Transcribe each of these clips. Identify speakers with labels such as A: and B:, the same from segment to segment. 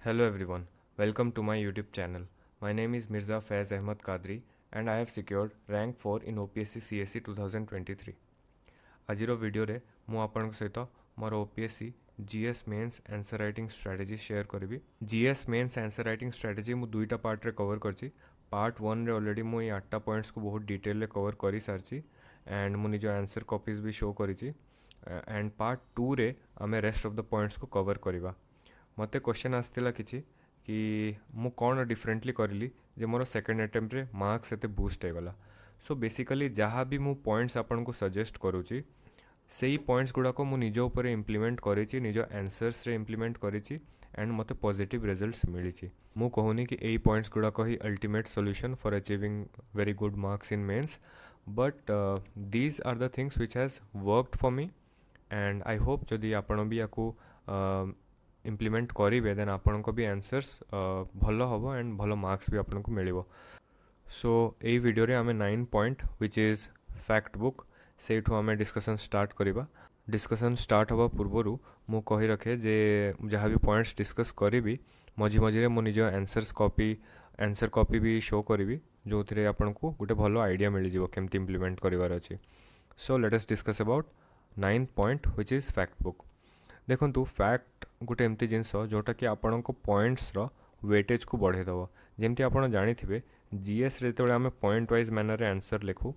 A: Hello everyone, welcome to my YouTube channel. My name is Mirza Faiz Ahmad Qadri and I have secured rank 4 in OPSC CSE 2023. ଆଜିର ଭିଡ଼ିଓରେ ମୁଁ ଆପଣଙ୍କ ସହିତ ମୋର OPSC GS mains answer writing strategy share करी। GS mains answer writing strategy मु दुईटा part रे कवर करछि। पार्ट 1 रे ऑलरेडी मु 8टा पॉइंट्स को बहुत डिटेल रे कवर करी सारछि एंड मु निज आंसर कॉपीज भी शो करिछि एंड पार्ट 2 रे आमे रेस्ट ऑफ द पॉइंट्स को कवर करिबा। मते क्वेश्चन आस्तिला किछि कि मु कोन डिफरेंटली करली जे मोर सेकंड अटेम्प्ट रे मार्क्स एते बूस्ट हे गला। सो बेसिकली जहाँ भी मु पॉइंट्स आपन को सजेस्ट करूची सेही पॉइंट्स गुड़ा को मु निज ऊपर इम्प्लीमेंट करिछि, निज आंसर्स रे इम्प्लीमेंट करिछि एंड मते पॉजिटिव रिजल्ट्स मिलिछि। मु कहूनी कि एही पॉइंट्स गुड़ा को ही ultimate solution for achieving very good marks in mains, but these are the things which has worked for me and I hope जदि आपण भी याकू इम्प्लीमेंट करेंगे देन आपण को भी आंसर्स भल हम एंड भल मार्क्स भी आपन को मिलिबो। सो यही वीडियो रे आमे 9 point which is fact book Sethu आमे डिस्कशन स्टार्ट करिबा। डिस्कशन स्टार्ट हवा पूर्वरु मु कहि रखे जे जहाँ भी पॉइंट्स डिस्कस करी मझी मझी मो निज आंसर कॉपी भी शो करी जो थे आपन को गोटे भल आइडिया मिल जाव केमती इम्प्लीमेंट करिवार अछि। So let us discuss about 9 point which is fact book. देखंतु फैक्ट गोटे एमती जिनस जोटा कि आपण को पॉइंट्स रो वेटेज को बढ़े दबो। जेमती आपण जानि थिबे जीएस रे जेतेबेले आमे पॉइंट वाइज मैनर रे आंसर लिखु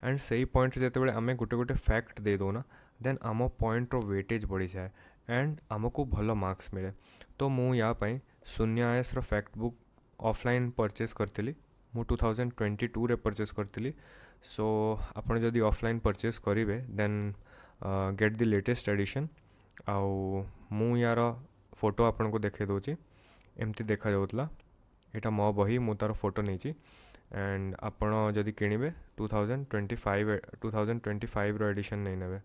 A: एंड सही पॉइंट जेतेबेले आमे गोटे गोटे फैक्ट दे दो ना देन आम पॉइंट रो वेटेज बढ़ी जाए एंड आमको भल मार्क्स मिले। तो मु या पई शून्य आयस रो फैक्ट बुक ऑफलाइन परचेस करथिली। मु 2022 रे परचेस करथिली। सो आपण जदि ऑफलाइन परचेस करिवे then get the latest edition आउ मु यार फोटो आपन को देखे दोची एमती देखा जाउतला। एटा मो बही मु तार फोटो नेची एंड आपण जदि किनिबे 2025 रो एडिशन नै नेबे।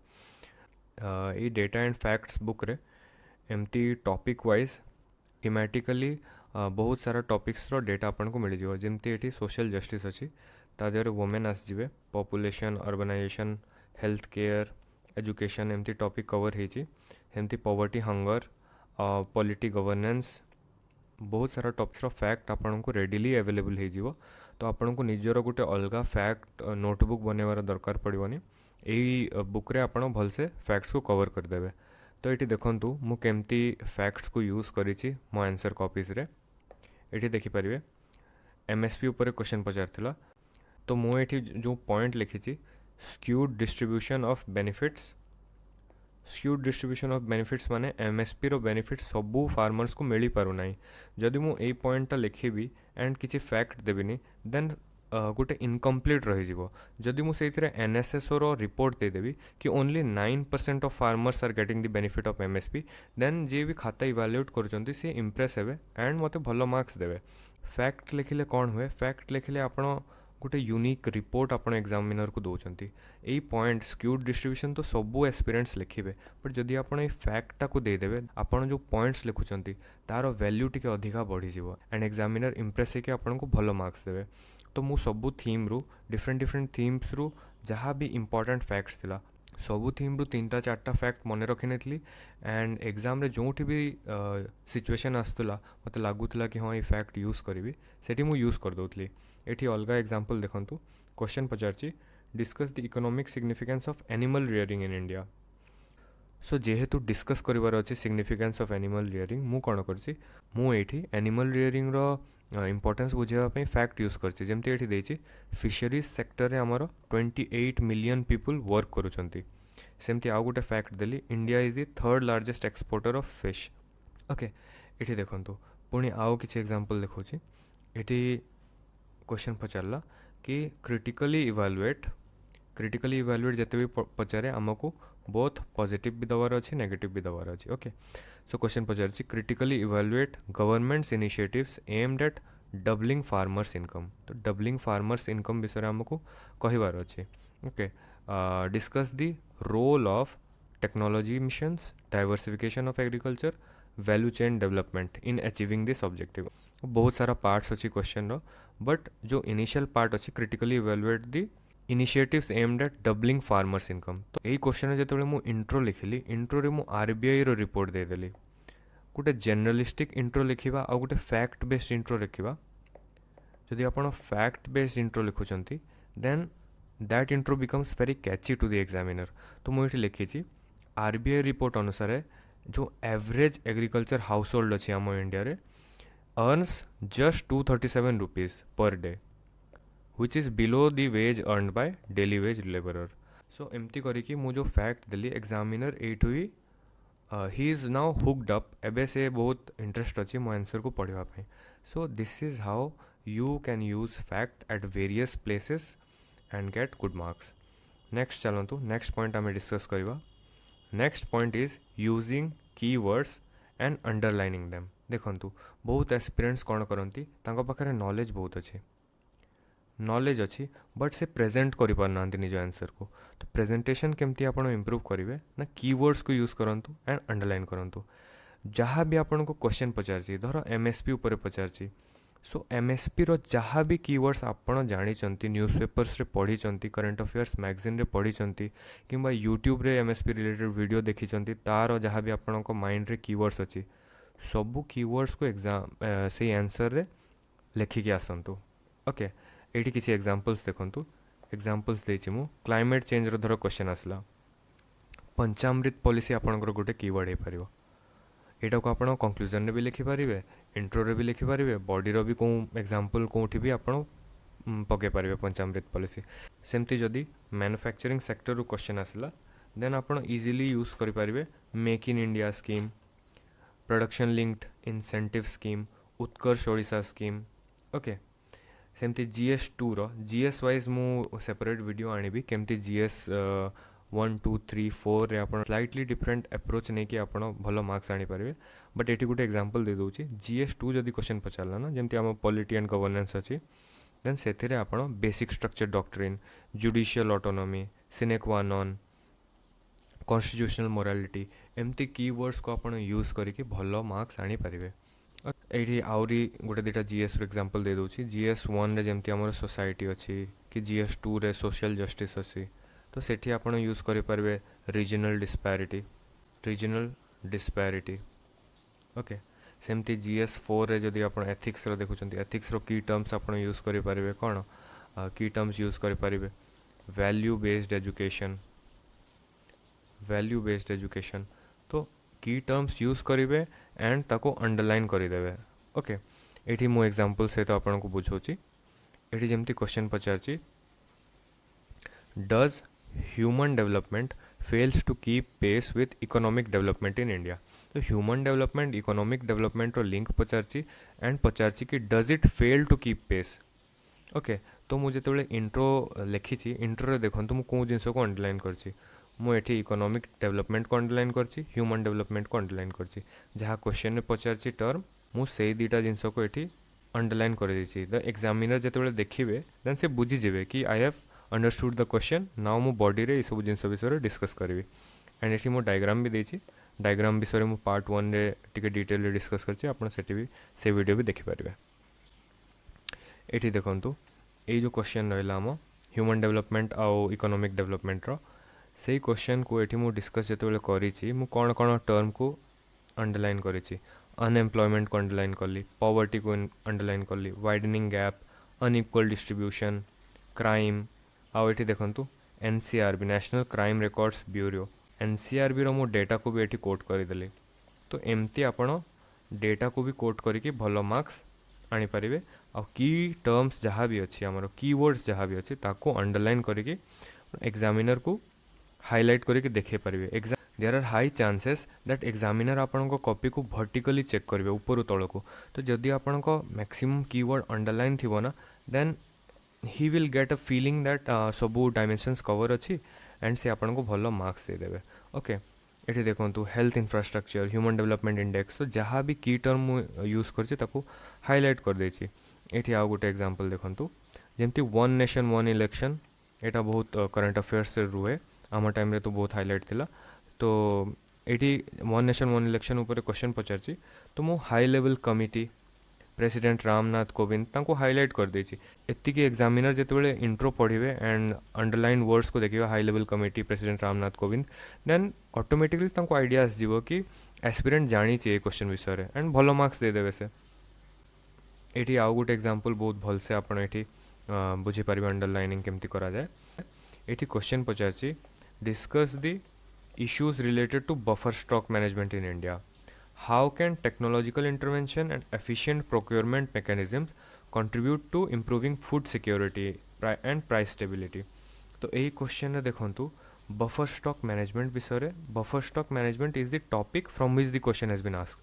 A: ए डेटा एंड फैक्ट्स बुक रे एमती टॉपिक वाइज थीमेटिकली बहुत सारा टॉपिक्स रो डेटा आपन को मिल जिवो। जेमती एठी सोशल जस्टिस अछि ता देर वुमेन आस जिवे, population, urbanisation, health care, education एमती टॉपिक कवर हेची। एमती पॉवर्टी, हंगर, पॉलिटी, गवर्नेंस बहुत सारा टॉपिक्स रो फैक्ट आपन को रेडिली अवेलेबल हे जिवो। तो आपन को निजरो गुटे अलगा फैक्ट नोटबुक बनेवार दरकार पड़िबनी। एई बुक रे आपन भल से फैक्ट्स को कवर कर देबे। तो एटी देखंतु मु केमती फैक्ट्स को यूज करिछि मो आंसर कॉपीज रे। एटी देखि परिबे एमएसपी ऊपर क्वेश्चन पचारथिला। तो मु एटी जो पॉइंट लिखिछि skewed distribution of benefits. Skewed distribution of benefits माने एमएसपी रो बेनिफिट सबू फार्मर्स को मिली पारु नाही। जदि मु ए पॉइंट ता लिखिबी एंड किछि फैक्ट देबिनी देन गोटे इनकम्प्लीट रही जिवो। जदि मु सेइथिरे एनएसएसओ रो रिपोर्ट दे देबी कि only 9% of farmers are getting the benefit of MSP then जे भी खाता इवैल्यूएट करचंती से इंप्रेस हेबे एंड मते भलो मार्क्स देबे। फैक्ट लिखिले कोन हुए, फैक्ट लिखिले आपण गोटे यूनिक रिपोर्ट आपण एग्जामिनर को दौरान यही पॉइंट स्क्यूड डिस्ट्रीब्यूशन तो सबू एस्पिरेंट्स लिखिबे बट जदि आपण ए फैक्टा को देदेवे आपण जो पॉइंट्स लिखुचंती तार वैल्यू टिके अधिका बढ़ी जिवो एंड एग्जामिनर इंप्रेस होके आपण को भलो मार्क्स देवे। तो मु सबू थीम रु डिफरेंट थीम्स रु जहाँ भी इंपॉर्टेंट फैक्ट्स थिला सबू थीम रु 3टा 4टा फैक्ट मन रखी नेथली एंड एग्जाम रे जोठी भी सिचुएशन आस्तला मते लागुतला कि हाँ ये फैक्ट यूज करी सेठी मु यूज कर दउतली। एठी अलगा एग्जांपल देखंतु क्वेश्चन पचारची discuss the economic significance of animal rearing in India. So जेहेतु डिस्कस करिवार अछि सिग्निफिकेंस ऑफ एनिमल रियरिंग मु कोन करछि मु एठी एनिमल रियरिंग रो इंपोर्टेंस बुझेबा पई फैक्ट यूज करछि। जेमति एठी देछि फिशरीज सेक्टर रे हमर 28 मिलियन पीपल वर्क करूछंती। सेमति आउ गोटे fact Delhi India is the third largest exporter of fish. Okay एठी देखंतु पुणी आउ किछि एग्जांपल देखौछि। एठी क्वेश्चन पचारला कि क्रिटिकली इवैल्यूएट जते भी पचारे आमको बोथ पॉजिटिव भी दवार अछि नेगेटिव भी दवार अछि। ओके सो क्वेश्चन पचारछि critically evaluate government's initiatives aimed at doubling farmers income. तो डबलिंग फार्मर्स इनकम विषय आमको कहिबार अछि। Okay discuss the role of technology missions, diversification of agriculture, value chain development in achieving this objective. बहुत सारा parts अच्छी question रो but जो इनिशियल पार्ट अच्छी critically evaluate the initiatives aimed at doubling farmers income. तो यही question जेतेबेले मु intro लिखिली intro रे मु आरबीआई रो रिपोर्ट दे देली गोटे जेनरलिस्टिक इंट्रो लिखा आ गोटे फैक्ट बेस्ड इंट्रो लिखा जदि आपण फैक्ट बेस्ड इंट्रो लिखुचंती then that intro becomes very catchy to the examiner. तो मुझे लिखी आरबीआई रिपोर्ट अनुसार जो एवरेज एग्रीकल्चर हाउस होल्ड अच्छी आम इंडिया रे earns just 237 rupees per day which is below the wage earned by daily wage laborer। so एमती करिकी मु जो फैक्ट देली एग्जामिनर एठू he he is now hooked up एबे से बहुत इंटरेस्ट अच्छी मो आंसर को पढ़वा पे। So this is how you can use fact at various places and get good marks. Next चलतु नेक्स्ट पॉइंट आम डिस्कस करवा। Next point is using keywords and underlining them. देखंतु बहुत एस्पिरेंट्स कौन करती पाखे नॉलेज बहुत अच्छे नॉलेज अच्छी बट से प्रेजेंट करि पारना निज आंसर को। तो प्रेजेंटेशन केमती आपण इम्प्रूव करेंगे ना कीवर्ड्स को यूज करंतु एंड अंडरलाइन करंतु। जहाँ भी आपण को क्वेश्चन पचारची धर एमएसपी ऊपर पचारची सो एमएसपी रो जहाँ भी कीवर्ड्स आपण जानी न्यूज़पेपर्स रे पढ़ी करंट अफेयर्स मैगजीन रे पढ़ी किंबा यूट्यूब रे एमएसपी रिलेटेड वीडियो देखी तार जहाँ भी आपण को माइंड रे कीवर्ड्स अच्छी सबू कीवर्ड्स को एग्जाम से आंसर रे लिखिकी आसतु। ओके एटी किसी एग्जांपल्स देखंतु। एग्जांपल्स देछि मु क्लाइमेट चेंज रो धर क्वेश्चन आसला पंचामृत पॉलिसी आपनकर गोटे कीवर्ड हे परिवो एटा को आपण कंक्लूजन रे भी लिखि परिबे इंट्रो रे भी लिखि परिबे बॉडी रो भी को एग्जांपल कोठी भी आपण पके परिबे पंचामृत पॉलिसी। सेमती जदी मैन्युफैक्चरिंग सेक्टर रो क्वेश्चन आसला देन आपण इजीली यूज करि परिबे make in India scheme production linked incentive scheme Utkarsh Odisha scheme. Okay सेमती GS2 रो GS वाइज मु सेपरेट वीडियो आनिबी केमती GS 1 2 3 4 रे आपण स्लाइटली डिफरेंट अप्रोच नै कि आपण भलो मार्क्स आनी पारिबे। बट एटी गुटे एग्जांपल दे दोची GS2 जदी क्वेश्चन पचारला ना जेमती हम पॉलिटी एंड गवर्नेंस अछि देन सेथिरे आपण basic structure doctrine judicial autonomy sine qua non constitutional morality एमती कीवर्ड्स को आपण यूज करिके भलो मार्क्स आनी पारिबे। ये आउरी गोटे दुटा GS एग्जांपल दे दूची GS1 रे जेमती हमर सोसाइटी अच्छी कि GS2 रे सोशल जस्टिस अच्छी तो सेठी आपण यूज करि परबे रीजनल डिस्पैरिटी। ओके सेमती GS4 रे जदी आपण एथिक्स रो देखुचंती एथिक्स रो की टर्म्स आपण यूज करि परबे कोन की टर्म्स यूज करि परबे वैल्यू बेस्ड एजुकेशन तो की टर्म्स यूज करेंगे एंड ताको अंडरलाइन करदेवे। ओके एठी मो एग्जांपल सहित आपन को बुझौची एठी जेमती क्वेश्चन पचारची does human development fails to keep pace with economic development in India. तो ह्यूमन डेवलपमेंट इकोनॉमिक डेवलपमेंट रो लिंक पचारची एंड पचारची कि does it fail to keep pace. Okay तो मुझे जो इंट्रो लिखी इंट्रो रे देखो मु को जिनस को अंडरलाइन करची मुझे इकोनॉमिक डेवलपमेंट को अंडरलाइन करची ह्यूमन डेवलपमेंट को अंडरलाइन करची जहाँ क्वेश्चन में पचारची टर्म मुझे दुटा जिनस को ये अंडरलाइन कर देछि। द एग्जामिनर जिते देखिए देन से बुझीजे कि I have understood the question now मु बॉडी रे सब जिनस विषय डिस्कस करी एंड ये मो डायग्राम भी देछि डायग्राम विषय मु पार्ट 1 रे टिके डिटेल रे डिस्कस करछि आपण सेठी भी से वीडियो भी देखि परिबे। एठी देखंतु ए जो क्वेश्चन रहला हम ह्यूमन डेवलपमेंट आउ इकोनॉमिक डेवलपमेंट रो से क्वेश्चन को ये मुझे डिस्कस जो करी कौन कौन टर्म को अंडरलाइन करी अनएम्प्लॉयमेंट को अंडरलाइन कली पॉवर्टी को अंडरलाइन कली widening gap unequal distribution crime आउ ये देखंतु NCRB national crime records bureau NCRB रो मो डेटा को भी ये कोट करदेली। तो एमती आपण डेटा को भी कोट करके भल मार्क्स आनी पारिबे आ की टर्म्स जहाँ भी अच्छी आमर कीवर्ड्स जहाँ भी अच्छी ताको अंडरलाइन करके एग्जामिनर को हाईलाइट करके देखे पारे। Exam there are high chances that examiner आपण को कॉपी को वर्टिकली चेक करेंगे ऊपर तल को। तो जदि आपण को मैक्सिमम कीवर्ड अंडरलाइन थी ना then he will get a feeling that सबू डायमेंशंस कवर अच्छी एंड से आपण को भल मार्क्स देदेवे। ओके ये देखो health infrastructure human development index तो जहाँ भी की टर्म यूज कर हाईलाइट कर देछि। एठी आउ गोटे एग्जांपल देखंतु जेमती वन नेशन वन इलेक्शन एटा बहुत करंट अफेयर्स से रुहे आम टाइम रे तो बहुत हाईलाइट थिला। तो एटी वन नेशन वन इलेक्शन ऊपर क्वेश्चन पचारची तो मो high level committee president Ramnath Kovind तांको हाईलाइट कर देछि एतिकी एग्जामिनर जेतेबेले इंट्रो पढ़िबे एंड अंडरलाइन वर्ड्स को देखिबा high level committee president Ramnath Kovind then automatically तांको आइडिया आसजिवो कि एस्पिरेंट जानी छि ए क्वेश्चन विषय रे एंड भलो मार्क्स दे देबे से एठी आउ गुटे एग्जांपल बहुत भल से आपण एठी बुझी पारिबे अंडरलाइनिंग केमती करा जाय एठी क्वेश्चन पचाछि discuss the issues related to buffer stock management in India. How can technological intervention and efficient procurement mechanisms contribute to improving food security and price stability? तो यही क्वेश्चन रे देखंतु बफर स्टॉक मैनेजमेंट विषय रे buffer stock management is the topic from which the question has been asked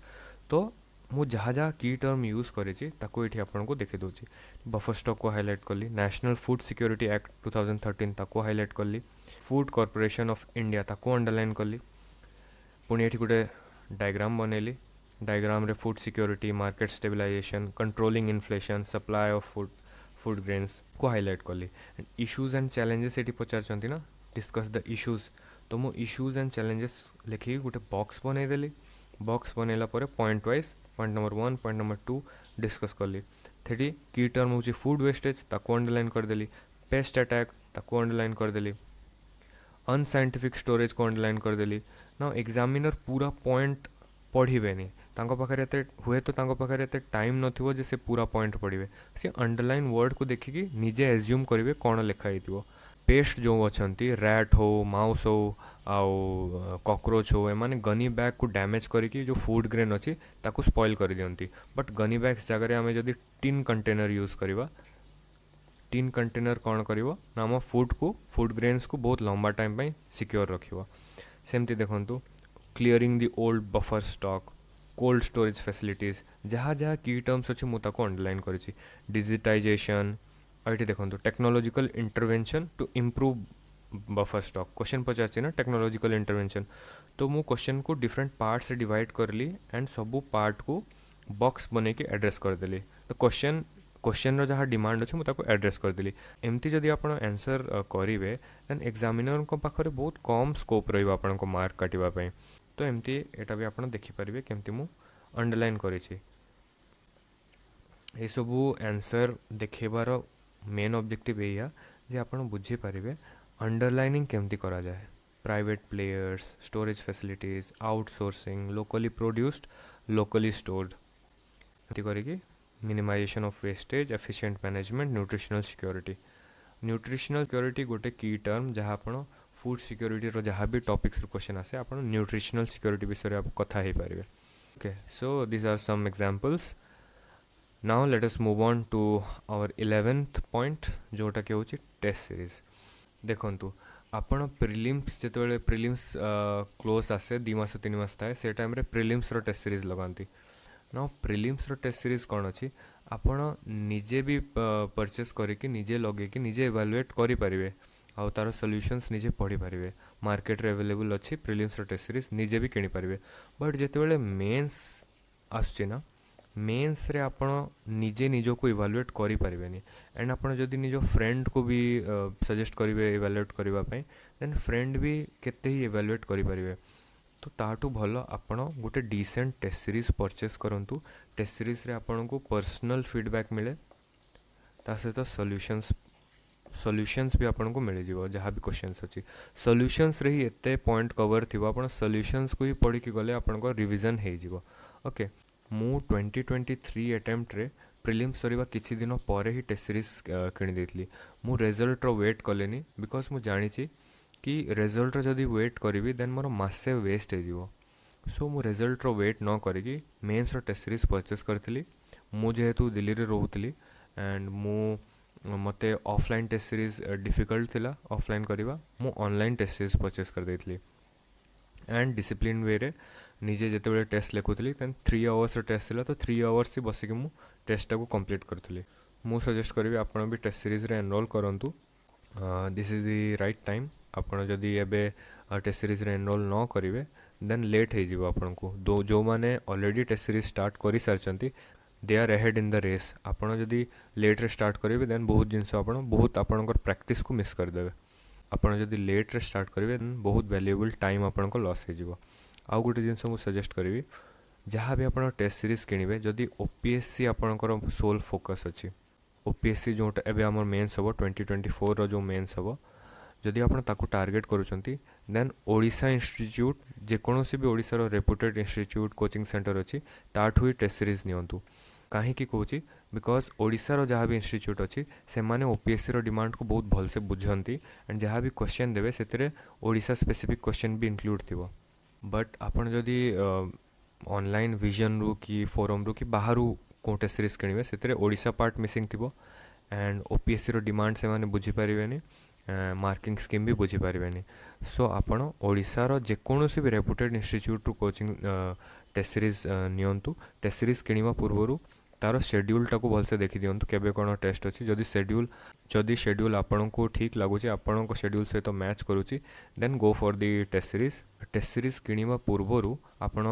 A: तो मु जहाँ जहाँ की टर्म यूज करेछि ताको एठी आपन को देखि दोछि बफर स्टॉक को हाईलाइट करली नेशनल फूड सिक्योरिटी एक्ट 2013 ताको हाईलाइट करली फूड कॉर्पोरेशन ऑफ इंडिया ताको अंडरलाइन करली पुणी एठी गुटे डायग्राम बनेली डायग्राम रे food security market stabilisation controlling inflation supply of food grains को हाईलाइट करली इश्यूज एंड चैलेंजेस एठी पचारचंती ना डिस्कस द इश्यूज तो मु इश्यूज एंड चैलेंजेस लिखी गुटे बॉक्स बनै देली बॉक्स बनैला परे point wise point number 1 point number 2 discuss करली थेटी की टर्म होची फूड वेस्टेज ताको अंडरलाइन कर देली पेस्ट अटैक ताको अंडरलाइन कर देली अनसाइंटिफिक स्टोरेज को अंडरलाइन कर देली ना एग्जामिनर पूरा पॉइंट पढ़िबेनी तांको पाखरे एते हुए तो तांको पाखरे एते टाइम नथिवो जे से पूरा पॉइंट पढ़िबे से अंडरलाइन वर्ड को देखिकी निजे एज्यूम करिवे कोन लिखा हितिवो पेस्ट जो अछंती रैट हो माउस हो आउ कॉकरोच हो एमाने गनी बैग को डैमेज करिकी जो फूड ग्रेन अछि ताको स्पॉइल कर दियंती बट गनी बैग्स जगह रे हमें जदी टिन कंटेनर यूज करिवा टिन कंटेनर कौन करिवो ना हम फूड ग्रेन्स को बहुत लंबा टाइम पे सिक्योर रखिवो सेमती देखंतु clearing the old buffer stock cold storage facilities जहाँ जहाँ की टर्म्स अच्छे मुझे अंडरलाइन करी डिजिटाइजेशन ये देखो technological intervention to improve buffer stock question पचार ना टेक्नोलॉजिकल इंटरवेंशन तो मु क्वेश्चन को डिफरेंट पार्ट से डिवाइड करली एंड सबू पार्ट को बॉक्स बने के एड्रेस करदेली तो क्वेश्चन जहाँ डिमांड अच्छे मुझे एड्रेस करदेली एमती जदि आप आंसर करेंगे देन एग्जामिनर को पाखरे बहुत कम स्कोप रहा मार्क काटापी तो एमती एटा भी आप देखिपारे केमती मु अंडरलाइन करी सबू आंसर देखेबार मेन ऑब्जेक्टिव यही जे आप बुझी पारे अंडरलाइनिंग केमती करा जाए private players storage facilities outsourcing locally produced locally stored करके minimisation of wastage efficient management nutritional security गोटे की टर्म जहाँ आप फूड सिक्योरिटी रो जहाँ भी टॉपिक्स क्वेश्चन आसे आप न्यूट्रिशनल सिक्योरिटी विषय आप कथा ही पारे okay so these are some examples now let us move on to our 11th point जोटा कि होची टेस्ट सीरीज देखंतु आपण प्रिलिम्स जेतेबेले प्रिलिम्स क्लोज आसे 2 मास 3 मास थाए से टाइम रे प्रिलिम्स रो टेस्ट सीरीज लगांती ना प्रिलिम्स रो टेस्ट सीरीज कौन अच्छी आपण निजे भी परचेस करके निजे लगे कि निजे इवैल्यूएट करि परिवे आ तार सॉल्यूशंस निजे पढ़ी परिवे मार्केट रे अवेलेबल अच्छी प्रिलिम्स रो टेस्ट सीरीज निजे भी किनि परिवे बट जेतेबेले मेंस आछी ना मेंस रे आपण निजे निजो को इवैल्यूएट करि परिवेनी एंड आपण जदी निजो फ्रेंड को भी सजेस्ट करिवे इवैल्यूएट करिवा पई देन फ्रेंड भी केते ही इवैल्यूएट करि परिवे तो ताटू भल आपण गोटे डिसेंट टेस्ट सीरीज परचेस करंतु टेस्ट सीरीज रे आपण को पर्सनल फीडबैक मिले ता सहित सॉल्यूशंस भी आपण को मिल जिवो जहाँ भी क्वेश्चंस अछि सॉल्यूशंस रे ही एते पॉइंट कवर थिबो आपण सॉल्यूशंस को ही पढ़ी के गले आपण को रिवीजन हे जिवो ओके मु 2023 अटेम्प्ट रे प्रिलिम्स सरीबा किछि दिन परे ही टेस्ट सीरीज किनि देथली मु रिजल्ट रो वेट कलेनी बिकॉज मु जानि छी कि रिजल्ट जदि वेट करी देन मोर मासे वेस्ट हो सो मु रिजल्ट वेट न करी मेन्स टेस्ट सीरीज परचेस करी मु जेहेतु दिल्ली रे रोहुतली एंड मु मते ऑफलाइन टेस्ट सीरीज डिफिकल्ट थिला ऑफलाइन करवा मु ऑनलाइन टेस्ट सीरीज परचेस कर देथली एंड डिसिप्लिन वे रे निजे जेतेबेले टेस्ट लिखुतली देन 3 आवर्स टेस्ट थिला तो 3 आवर्स ही बसिक मु टेस्ट को कंप्लीट करथली मु सजेस्ट करी आपण भी टेस्ट सीरीज रे एनरोल करंतु this is the right time आपण जदि एबे टेस्ट सीरीज रे एनरोल न करिवे देन लेट हे जिवो आपण को दो जो माने ऑलरेडी टेस्ट सीरीज स्टार्ट करि सारचंती they are ahead in the race आपण जदि लेट रे स्टार्ट करिवे देन बहुत जिंस आपण बहुत आपणकर प्रैक्टिस को मिस कर देबे आपण जदि लेट रे स्टार्ट करिवे देन बहुत वैल्यूएबल टाइम आपण को लॉस हे जिवो आ गोटे जिंस मु सजेस्ट करिवि जहाँ भी आपण टेस्ट सीरीज किଣିବେ जदि ओपीएससी आपणकर सोल फोकस अछि ओपीएससी जोटा एबे हमर मेंस हबो 2024 रो जो मेंस हबो जदि आपण ताकू टार्गेट करूछंती देन ओडिशा इंस्टीट्यूट जेकोनोसी भी ओडिशा रो रेपुटेड इंस्टीट्यूट कोचिंग सेंटर अछि ताठु ही टेस्ट सीरीज नियंतु काहे की कहूची बिकॉज ओडिशा रो जहाँ भी इंस्टीट्यूट अछि से माने ओपीएससी रो डिमांड को बहुत भल से बुझंती एंड जहाँ भी क्वेश्चन देबे सेतिरे ओडिशा स्पेसिफिक क्वेश्चन भी इंक्लूड थिबो बट आपण जदि ऑनलाइन विजन रु कि फोरम रु कि बाहरु को टेस्ट सीरीज किଣିବେ ସେଥିରେ ओडिशा पार्ट मिसिंग थिबो एंड ओपीएससी रो डिमांड से माने बुझी परिबेनी मार्किंग स्कीम भी बुझी परिबेनी सो आपण ओडिशा रो जेकोनोसी भी रेपुटेड इंस्टीट्यूट रु कोचिंग टेस्ट सीरीज नियंतु टेस्ट सीरीज किଣିବା पूर्वरु तार शेड्यूल टाको भल से देखि दियंतु केबे कोन टेस्ट अछि जदि शेड्यूल आपन को ठीक लागुची आपन को शेड्यूल से तो मैच करूची then go for the test series किଣିବା पूर्वरु आपण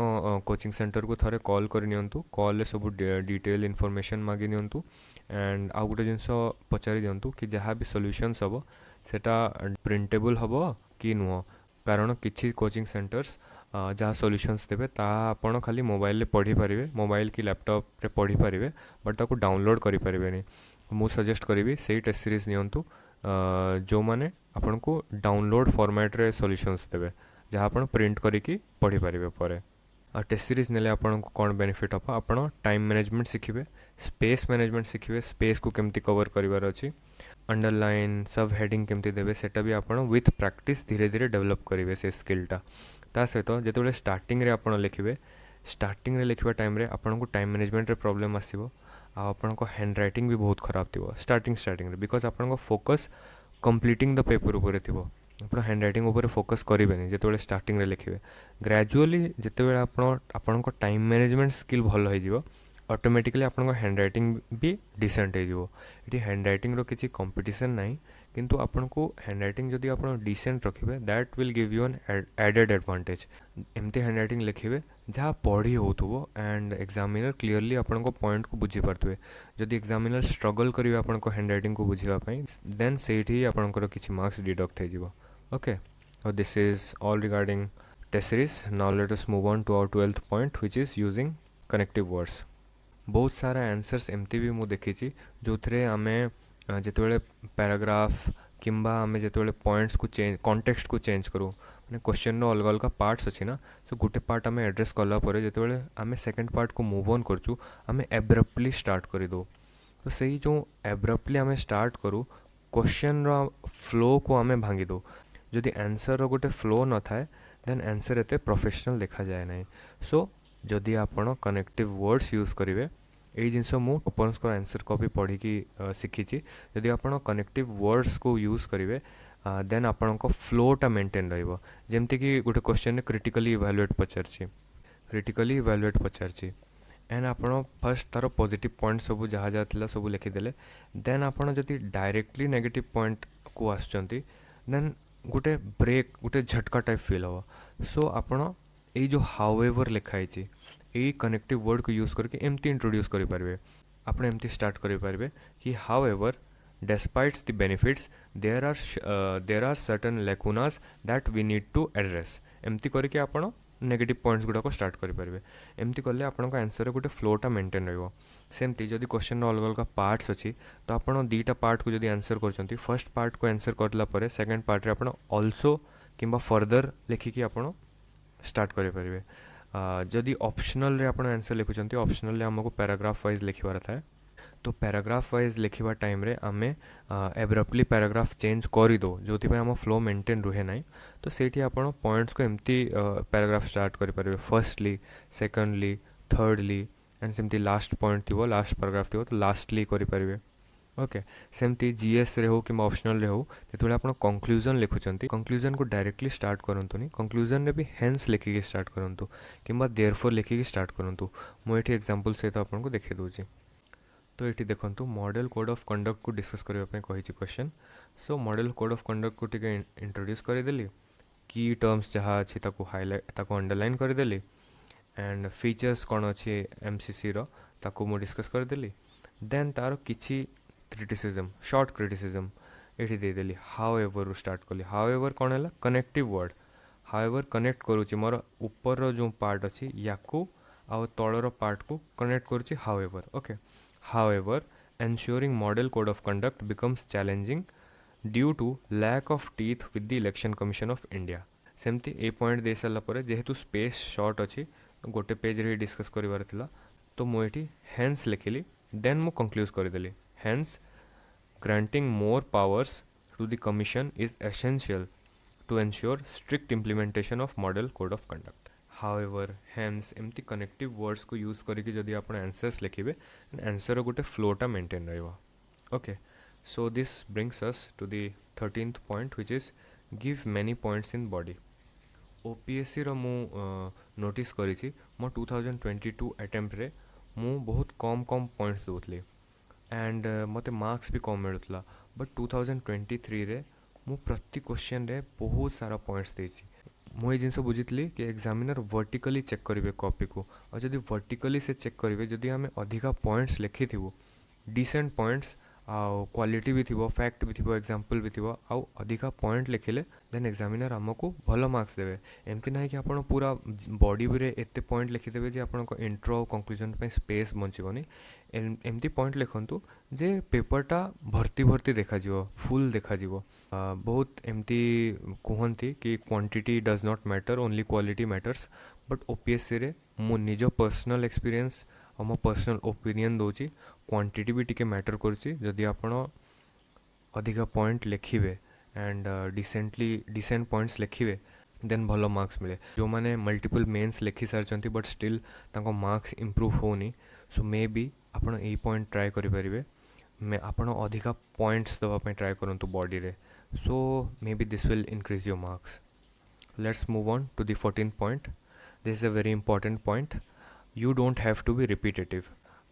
A: कोचिंग सेंटर को थरे कॉल कर नियंतु कॉल ले सब डिटेल इन्फॉर्मेशन मागी नियंतु एंड आ गुटे जिंस पचारि दियंतु कि जहाँ भी सॉल्यूशंस हबो सेटा प्रिंटेबल हबो कि नुह कारण किछि कोचिंग सेंटर्स जहाँ सॉल्यूशंस देबे ता आपण खाली मोबाइल ले पढ़ी पारिबे मोबाइल की लैपटॉप रे पढ़ी पारिबे बट ताको डाउनलोड करि पारिबेनी मु सजेस्ट करिवि सेही टेस्ट सीरीज नियंतु जो माने आपण को डाउनलोड फॉर्मेट रे सॉल्यूशंस देबे जहाँ आपण प्रिंट करिकी पढ़ी पारिबे परे टेस्ट सीरीज नेले आपण को कोन बेनिफिट हबो आपण टाइम मैनेजमेंट सिखिबे स्पेस मैनेजमेंट सिखिबे स्पेस को केमती कवर करिवार अछि अंडरलाइन सब हेडिंग केमती देबे सेटा भी आपण विथ प्रैक्टिस धीरे धीरे डेवलप करिवे से स्किलटा ता सहित जेतेबेले स्टार्टिंग रे आपण लिखिबे स्टार्टिंग रे लिखिबा टाइम रे आपण को टाइम मैनेजमेंट रे प्रॉब्लम आसीबो आ आपण को हैंड राइटिंग भी बहुत खराब थिबो स्टार्टिंग रे बिकॉज आपण को फोकस कंप्लीटिंग द पेपर ऊपर थिबो आपण हैंड राइटिंग ऊपर फोकस करिवेनी जेतेबेले स्टार्टिंग रे लिखिबे ग्रेजुअली जेतेबेले आपण को टाइम मैनेजमेंट स्किल भल होई जिवो ऑटोमेटिकली आपण को हैंड राइटिंग भी डिसेंट हो जिवो इटी हैंड राइटिंग रो किछि कंपटीशन नाही किंतु आपण को हैंड राइटिंग जदि आपण डिसेंट रखिबे that will give you an added advantage एमती हैंड राइटिंग लिखिबे जहाँ पढ़ी होथुबो एंड एग्जामिनर क्लियरली आपण को पॉइंट को बुझी पारथुबे जदि एग्जामिनर स्ट्रगल करिवे आपण को हैंड राइटिंग को बुझिबा पई देन सेठी आपण को किछि मार्क्स डिडक्ट हो जिवो ओके और this is all regarding test series now let us move on to our 12th point which is using connective words बहुत सारा आंसर्स एमती भी मु देखी जो थे आम जिते पैराग्राफ किंबा आम जिते पॉइंट्स को चेंज कॉन्टेक्स्ट को चेंज करूँ मैंने क्वेश्चन अलग अलग पार्ट्स अच्छी ना सो गोटे पार्ट आम एड्रेस कलापर जिते आम सेकेंड पार्ट को मूव ऑन करूँ आम एब्रप्टली स्टार्ट कर दो तो सही जो एब्रप्टली आम स्टार्ट करूँ क्वेश्चन फ्लो को आम भांगी दो जदि आंसर गोटे फ्लो न थाए देन आंसर एते प्रोफेशनल देखा जाए ना सो जदि आपण कनेक्टिव वर्ड्स यूज करेंगे यही जिनस मु ओपन स्कोर आंसर कॉपी पढ़ी शिखी जदि आपण कनेक्टिव वर्ड्स को यूज करेंगे देन आपण फ्लोटा मेंटेन रहिबो जेमती कि गोटे क्वेश्चन क्रिटिकली इवैल्यूएट पचारची एंड आपण फर्स्ट तार पॉजिटिव पॉइंट सब जहाँ जहाँ थिला सब लिखिदेले देन आपण जदि डायरेक्टली नेगेटिव पॉइंट को आसचंती देन गोटे ब्रेक गोटे झटका टाइप फील हो सो आपण ये जो हाउएवर लिखाई यही कनेक्टिव वर्ड को यूज करके एमती इंट्रोड्यूस करें आप एमती स्टार्ट करें कि however despites the benefits there are certain lacunas that we need to address एमती करके आपण नेगेटिव पॉइंट्स गुड़ाक स्टार्ट करें एमती कले आपण आंसर गोटे फ्लोटा मेंटेन रमती जदि क्वेश्चन अलग अलग पार्ट्स अच्छी तो आप दुईटा पार्ट को जब आंसर कर फर्स्ट पार्ट को आंसर करला सेकेंड पार्ट रे आपण ऑल्सो किंबा फर्दर लिखिकी आपण स्टार्ट करें जदि ऑप्शनल रे आपण आंसर लिखुचंती ऑप्शनल रे हमको पैराग्राफ वाइज लिखिबार था तो पैराग्राफ वाइज लिखिबा टाइम रे आमे एब्रप्टली पैराग्राफ चेंज करी दो जोथि पे हम फ्लो मेंटेन रुहे नाही तो सेठी आपण पॉइंट्स को एम्ति पैराग्राफ स्टार्ट करि परिबे फर्स्टली सेकंडली थर्डली एंड सेमती लास्ट पॉइंट थिबो लास्ट पैराग्राफ थिबो तो लास्टली करि परिबे ओके सेमती जीएस रे हो कि ऑप्शनल रे हो जेतबेले आपण कंक्लूजन लिखुचंती कंक्लूजन को डायरेक्टली स्टार्ट करंतुनी कंक्लूजन रे भी हेंस लिखिकी स्टार्ट करंतु किंबा देयरफॉर लिखिकी स्टार्ट करंतु मु एठी एग्जांपल सहित आपन को देखै दोची तो ये देखो मॉडल कोड ऑफ कंडक्ट को डिस्कस करने कही question so model code of conduct को टिके इंट्रोड्यूस करदेली की टर्म्स जहाँ अच्छी हाईलाइट ताको अंडरलाइन करदेली एंड फीचर्स कौन अच्छी एमसीसी रो ताको मु डिस्कस करदेली देन तार किछि क्रिटिसिज्म शॉर्ट क्रिटिसिज्म ये देदेली हाउएवर स्टार्ट कली हाउएवर कौन है कनेक्टिव वर्ड हाउएवर कनेक्ट करुच्ची मोर ऊपर जो पार्ट अच्छी याकू आउ तलर पार्ट को कनेक्ट करुच्ची however. Okay, however ensuring model code of conduct becomes challenging due to lack of teeth with the election commission of India. सेमती ए पॉइंट दे सारा पर जेहेतु स्पेस शॉर्ट अच्छी गोटे पेज रे डिस्कस करिवार थिला तो मु एठी हेन्स लिखिली देन मु कंक्लूड करदेली. Hence granting more powers to the commission is essential to ensure strict implementation of model code of conduct. However, hence एमती कनेक्टिव वर्ड्स को यूज करके जदि आप आंसर्स लिखिबे आंसर गोटे फ्लोटा मेंटेन रहइबा. Okay, so this brings us to the 13th point, which is give many points in body. OPSC रो मु नोटिस करिछि मो 2022 अटेम्प्ट रे मु बहुत कम पॉइंट्स दोतली एंड मते मार्क्स भी कम मिलुतला. बट 2023 रे मु प्रति क्वेश्चन रे बहुत सारा पॉइंट्स देछि. मु ए जिनस बुझितली कि एग्जामिनर वर्टिकली चेक करिवे कॉपी को और जदि वर्टिकली से चेक करिवे जदि हमें अधिका पॉइंट्स लिखिथिबो डिसेंट पॉइंट्स आउ क्वालिटी भी थिबो फैक्ट भी थिबो एग्जांपल भी थिबो आउ अधिका पॉइंट लिखिले देन एग्जामिनर हमको भलो मार्क्स देबे. एमती नाही कि आपण पूरा बॉडी रे एते पॉइंट लिखिदेबे जे आपण को इंट्रो और कंक्लूजन पे स्पेस बंचिबोनी. एमती पॉइंट लिखंतु जे पेपरटा भर्ती देखा जिवो फुल देखा जिवो. बहुत एमती कहंती कि quantity does not matter only quality matters. But OPSC रे मो निजो पर्सनल एक्सपीरियंस और मो पर्सनल ओपिनियन दोची क्वांटिटी भी टिके मैटर करुची. जदि आपण अधिका पॉइंट लिखिबे एंड डिसेंट पॉइंट्स लिखिबे देन भलो मार्क्स मिले. जो माने मल्टीपल मेंस लिखि सारचंती बट स्टिल तांको मार्क्स इंप्रूव होनी सो मे बी आपण ए पॉइंट ट्राई करि परिबे. मैं आपण अधिका पॉइंट्स दवा पे ट्राई करंतु बॉडी रे so may be this will increase your marks. Let's move on to the 14th point. This is a very important point. You don't have to be repetitive.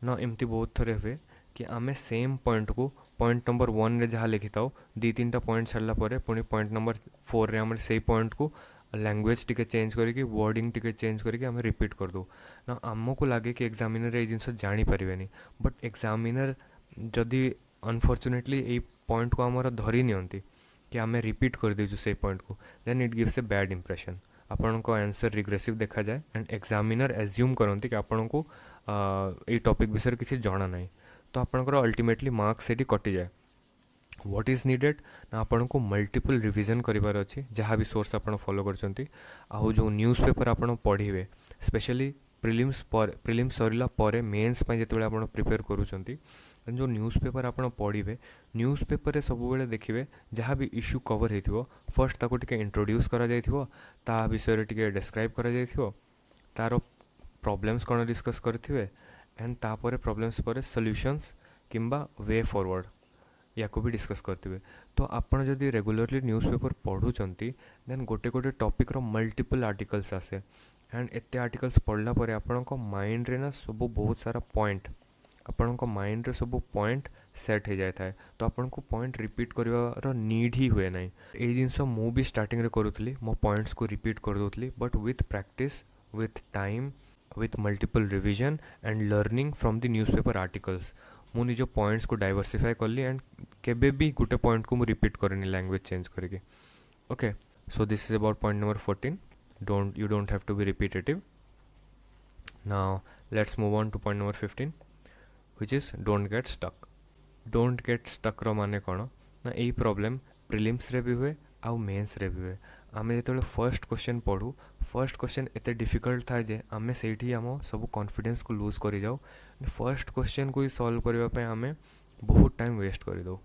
A: ना एमती बहुत थरे हुए कि आमे सेम पॉइंट को पॉइंट नंबर 1 रे जहाँ लिखि थाउ दी तीन टा पॉइंट छाड़ला परे पुणी पॉइंट नंबर 4 रे आमे सेही पॉइंट को लैंग्वेज टिके चेंज करके वर्डिंग टिके चेंज करके आमे रिपीट कर दो ना. आमको लगे कि एग्जामिनर ए जिनस जानी परिवेनी बट एग्जामिनर जदि अनफॉर्चुनेटली ए पॉइंट को आमर धरी नियंती कि आमे रिपीट कर देजु से पॉइंट को then it gives a bad impression. आपण को आंसर रिग्रेसिव देखा जाए एंड एग्जामिनर एज्यूम करती कि आपण को ये टॉपिक विषय किसी जाना ना तो आपंकर अल्टीमेटली मार्क्स से कटि जाए. व्हाट इज नीडेड ना आपण को मल्टीपल रिवीजन करिवार अछि जहाँ भी सोर्स आपण फॉलो करछंती. आउ जो न्यूज़पेपर आपण पढ़िबे स्पेशली प्रिलिम्स सरिला परे मेंस पय जेतबेले आपण प्रिपेयर करूछंती जो न्यूज़पेपर आपण पढ़िबे न्यूज़पेपर रे सब बेले देखिबे जहाँ भी इश्यू कवर हेतिबो फर्स्ट ताको टिके इंट्रोड्यूस करा जायथिबो ता विषय रे टिके डिस्क्राइब करा जायथिबो तारो प्रॉब्लम्स कोन डिस्कस करथिबे एंड तापरे प्रॉब्लम्स परे सॉल्यूशंस किंबा वे फॉरवर्ड या को भी डिस्कस करथिबे. तो आपण जदि रेगुलरली न्यूज़पेपर पढ़ुचंती देन गोटे गोटे टॉपिक रो मल्टीपल आर्टिकल्स आसे एंड एते आर्टिकल्स पढ़ला परे आपण को माइंड रे ना सब बहुत सारा पॉइंट आपण को माइंड रे सब पॉइंट सेट हो जाए थाए तो आपण को पॉइंट रिपीट करवार नीड ही हुए ना. ये जिनस मु भी स्टार्टिंग रे करूथली मो पॉइंट्स को रिपीट कर दोथली but with practice with time with multiple revision and learning from the newspaper articles मु निजो पॉइंट्स को डाइवर्सिफाई करली एंड केबे भी गोटे पॉइंट को मु रिपीट करनी लैंग्वेज चेंज करके. Okay, so this is about point number 14. You don't have to be repetitive. Now let's move on to point number 15, which is don't get stuck. Don't get stuck रो माने कौन ना यही problem prelims रे भी हुए आउ mains रे भी हुए. आमे जेतबेले फर्स्ट क्वेश्चन पढ़ू फर्स्ट क्वेश्चन एते डिफिकल्ट था जे आमे सेठी आम सब कॉन्फिडेंस को लूज करि जाऊ. फर्स्ट क्वेश्चन को ही सॉल्व करबा पे आमे बहुत टाइम वेस्ट कर दो.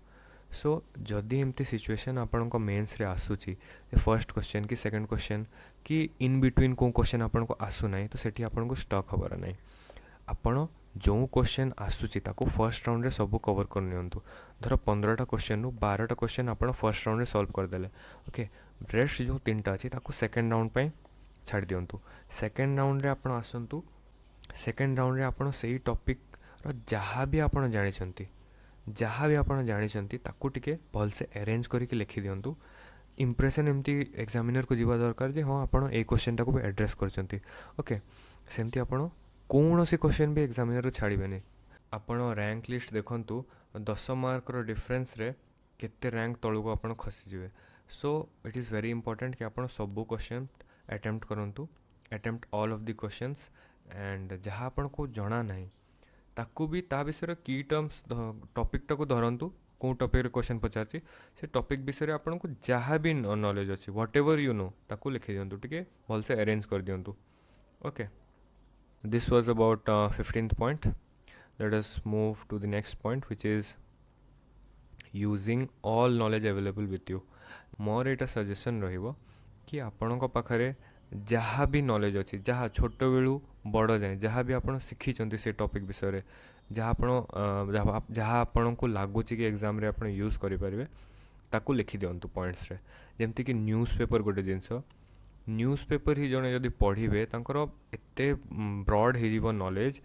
A: सो जदि एमती सिचुएशन आपण को मेंस रे आसुची फर्स्ट क्वेश्चन कि सेकंड क्वेश्चन कि इन बिटवीन को क्वेश्चन आपण को आसु नाही तो सेठी आपण को स्टक हबार नाही. आपण जो क्वेश्चन आसुची ताको फर्स्ट राउंड रे सब कवर कर नियंतु. धर 15टा क्वेश्चन नु 12टा क्वेश्चन आपण फर्स्ट राउंड रे सॉल्व कर देले. ओके, रेस्ट जो 3टा अछि ताको सेकंड राउंड पे छाड़ दियंतु. सेकंड राउंड रे आपण आसंतु. सेकंड राउंड रे आपण सेही टॉपिक रो जहाँ भी आपण जानी ताकू टिके भल से अरेंज करके लिखि दियंतु. इंप्रेशन एमती एग्जामिनर को जीवा दरकार जे हाँ आपण ए क्वेश्चन टाको भी एड्रेस करचंती. ओके, सेमती आपण कौन सी क्वेश्चन भी एग्जामिनर छाड़बेनी. आपण रैंक लिस्ट देखंतु 10 मार्क रो डिफरेंस रे केते रैंक तळु को आपण खसी जिवे. So it is very important कि आपण सब क्वेश्चन अटेम्प्ट करंतु. Attempt all of the questions and जहाँ आपको जना ना ताकू भी ता विषय की टर्म्स टॉपिक टाको धरतु कौ टॉपिक क्वेश्चन पचार से टॉपिक विषय आपको जहाँ भी नॉलेज अच्छी व्हाट एवर यू नो ताकू लिखि दिंतु टे भलसे अरेंज कर दिंतु okay this was about 15th point let us move to the next point which is using all knowledge available with you more एटा सजेशन रहिबो कि आपण पाखरे जहाँ भी नॉलेज अच्छी जहाँ छोट बेलू बड़ जाए जहाँ भी आप शिखी से टॉपिक विषय जहाँ आप जहाँ आपण को लगुच कि एग्जाम रे आप यूज करें ताकू लिखि दिंतु पॉइंट्स रे जमती कि न्यूज़ पेपर गोटे जिनस न्यूज़ पेपर ही जड़े जदि पढ़े तांकर एते ब्रॉड हो नॉलेज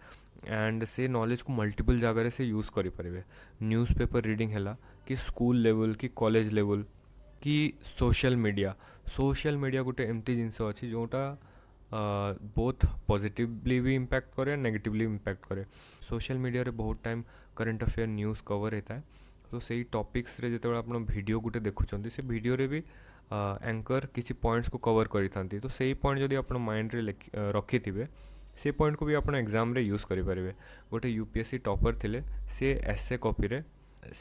A: एंड से नॉलेज को मल्टीपल जगह से यूज करें न्यूज़ पेपर रीडिंग है कि स्कूल लेवल कि कॉलेज लेवल कि सोशल मीडिया गोटे एमती जिनस अच्छी जोटा बोथ पॉजिटिवली भी इम्पैक्ट करे नेगेटिवली इम्पैक्ट करे सोशल मीडिया रे बहुत time current affair news cover होता है तो सही टॉपिक्स रे जिते आप वीडियो गोटे देखुं से वीडियो रे भी एंकर किसी पॉइंट्स को कवर करी तो सही पॉइंट जदि आप माइंड रे रखी थे से पॉइंट को भी आप एग्जाम रे यूज करें गोटे यूपीएससी टॉपर थिले से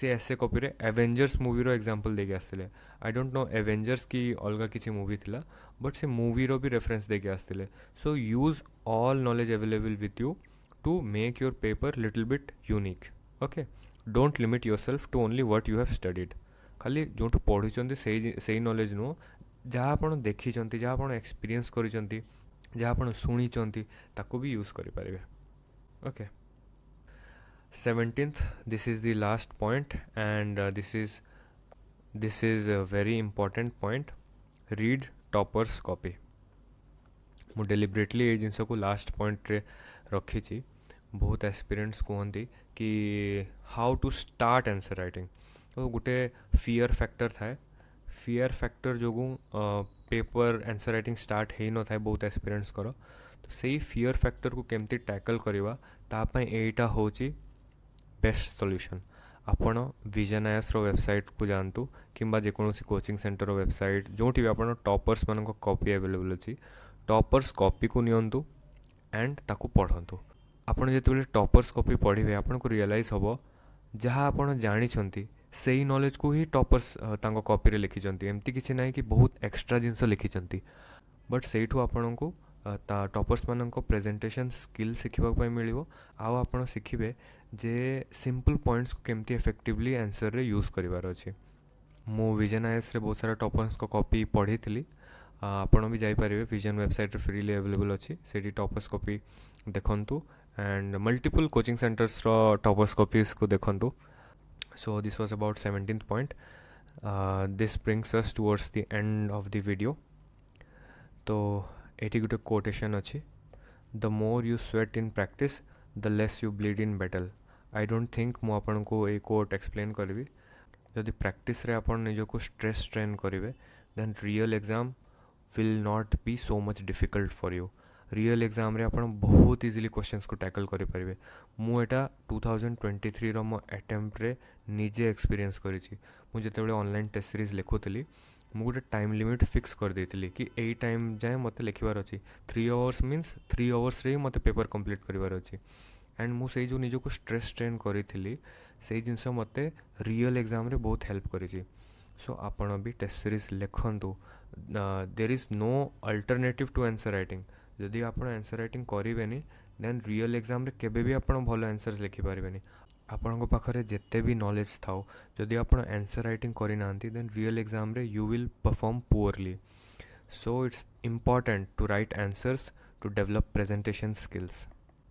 A: एसे कॉपी रे एवेंजर्स मूवी रो एग्जांपल देके आसथिले आई डोंट नो एवेंजर्स की अलग किसी मूवी थिला बट से मूवी रो भी रेफरेंस देके आसथिले so use all knowledge available with you to make your paper little bit unique okay don't limit yourself to only what you have studied खाली जो पढ़ी से नॉलेज नुह जहाँ आप देखी जहाँ आप एक्सपीरियंस करी जहाँ आप शुणी ताको भी यूज करें okay 17th this is the last point and this is a very important point read toppers copy मु डेलिब्रेटली ये जिनस को लास्ट पॉइंट रे रखी बहुत एस्पिरेंट्स कहती कि how to start answer writing तो गोटे फियर फैक्टर थाए फियर फैक्टर जो पेपर आंसर राइटिंग स्टार्ट हो न था बहुत एस्पिरेंट्स कर तो सही फियर फैक्टर को केमती टैकल करवा तापाई एटा होची बेस्ट सॉल्यूशन आपण विजन आईएएस वेबसाइट को जानतु किंबा जेकोसी कोचिंग सेंटर वेबसाइट जो भी आप टॉपर्स मान कॉपी अवेलेबल अच्छी टॉपर्स कॉपी को नियंतु एंड ताकू पढ़ंतु आपण जेतेबेले टॉपर्स कॉपी पढ़िबे आपन को रियलाइज हबो जहाँ आपण जानिछंती सेही नॉलेज को ही टॉपर्स तांको कॉपी रे लिखिछंती एमती किछि नाही कि बहुत एक्स्ट्रा जिंस लिखिछंती बट सेठू आपण को टॉपर्स मान प्रेजेंटेशन स्किल शिखा मिल आपड़ शिखे जे सिंपल पॉइंट्स को केमती इफेक्टिवली आंसर रे यूज करिवार अछि मो विजन आईएएस रे बहुत सारा टॉपर्स को कॉपी पढ़ी थी आपण भी जाइए विजन वेबसाइट फ्रीली अवेलेबल अच्छी से टॉपर्स कॉपी देखंतु एंड मल्टीपल कोचिंग सेंटर्स रो टॉपर्स कॉपीज को देखंतु so this was about 17th point this brings us towards the end of the video तो एटी गोटे कोटेशन अच्छी the more you sweat in practice the less you bleed in battle I don't think मु आपन को ये coat explain करी जदि प्रैक्टिस रे आपन निज को स्ट्रेस ट्रेन करेंगे then real exam will not be so much difficult for you real exam रे आपन बहुत इजीली क्वेश्चंस को टैकल करि परिबे मु एटा 2023 रो मो अटेम्प्ट रे निजे एक्सपीरियंस करिछि मु जेतेबेले ऑनलाइन टेस्ट सीरीज लिखुतली मु गोटे टाइम लिमिट फिक्स कर देती कि यही टाइम जाए मत लिखबार अच्छी 3 आवर्स मीन्स 3 आवर्स रे मत पेपर कंप्लीट करिवार अच्छी एंड मु से जो निज को स्ट्रेस ट्रेन करी से जिनस मत रियल एग्जाम रे बहुत हेल्प करी सो आपण भी टेस्ट सीरीज लिखंतु there is no alternative to answer writing जदि आप आंसर राइटिंग करेंगे देन रियल एग्जाम रे केबे भी आप भल आंसर लिखिपारे आपण पाखरे जिते भी नॉलेज थाओ जदि आप आंसर राइटिंग करना देन रियल एग्जाम रे you will perform poorly so it's important to write answers to develop presentation skills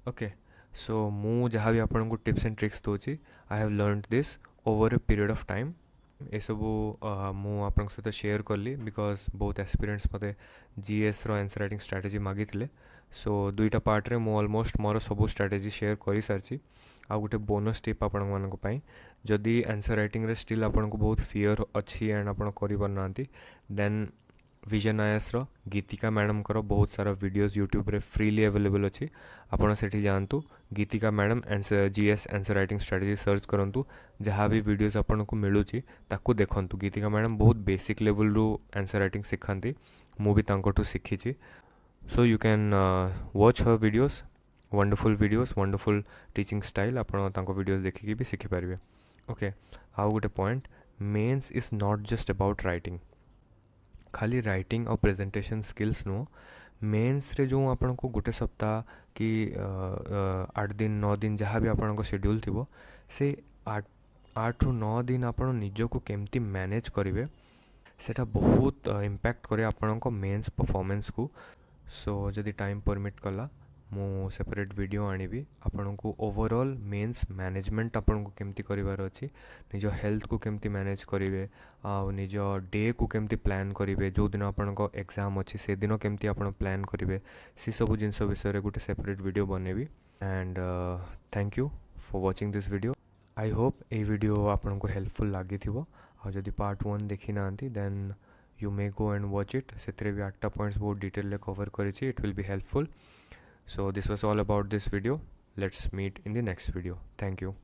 A: okay so मु जहाँ भी आपको टिप्स एंड ट्रिक्स दूसरी I have learned this over a period of time ये सब मु आपन सहित शेयर कली बिकॉज बहुत एक्सपीरियंस मते जीएस रो आंसर राइटिंग स्ट्रेटजी मागिथिले सो दुईटा पार्ट रे मु ऑलमोस्ट मोर सब स्ट्रेटजी शेयर करि सारछि आ गोटे बोनस टिप आपण मानक पई जदि आंसर राइटिंग रे स्टिल आपण को बहुत फियर अच्छी एंड आपण करि परनांती देन विजन आईएएस रो गीतिका मैडम करो बहुत सारा वीडियोस यूट्यूब रे फ्रीली अवेलेबल अच्छी आपण सेठी जानतु Geetika madam answer GS answer writing strategy search करंतु जहाँ भी वीडियोस आपण को मिलुची ताकू देखंतु गीतिका मैडम बहुत बेसिक लेवल रू आंसर राइटिंग सिखांती मु भी तांकोटू शिखिची so you can watch her videos wonderful videos wonderful teaching style आपण तांको वीडियोस देखिकी भी सीखी पारिबे। ओके, आउ गोटे point, mains is not just about writing, खाली राइटिंग और प्रेजेंटेशन स्किल्स नुह। मेंस रे जो आपन को गोटे सप्ताह कि 8 दिन 9 दिन जहाँ भी आपन शेड्यूल थी से 8 ରୁ 9 दिन आपण निजको केमती मैनेज करेंगे सेटा बहुत इम्पैक्ट करे आपण मेंस परफॉर्मेंस को। सो जदि टाइम परमिट कला मु सेपरेट वीडियो आनिबी आपण को ओवरऑल मेंस मैनेजमेंट आपण को केमती करिवार अछि, निज हेल्थ को केमती मैनेज करेंगे, आ निज डे को केमती प्लान करेंगे, जो दिन आपण को एग्जाम अच्छी से दिन केमती आपण प्लान करेंगे, सी सब जिनस विषय गोटे सेपरेट वीडियो बनेबी। And thank you for watching this video. I hope ये वीडियो आपन को हेल्पफुल लगी थी। जदि पार्ट 1 देखी ना then you may go and watch it, से भी 8टा पॉइंट्स बहुत डिटेल कवर करी, it will be helpful. So this was all about this video. Let's meet in the next video. Thank you.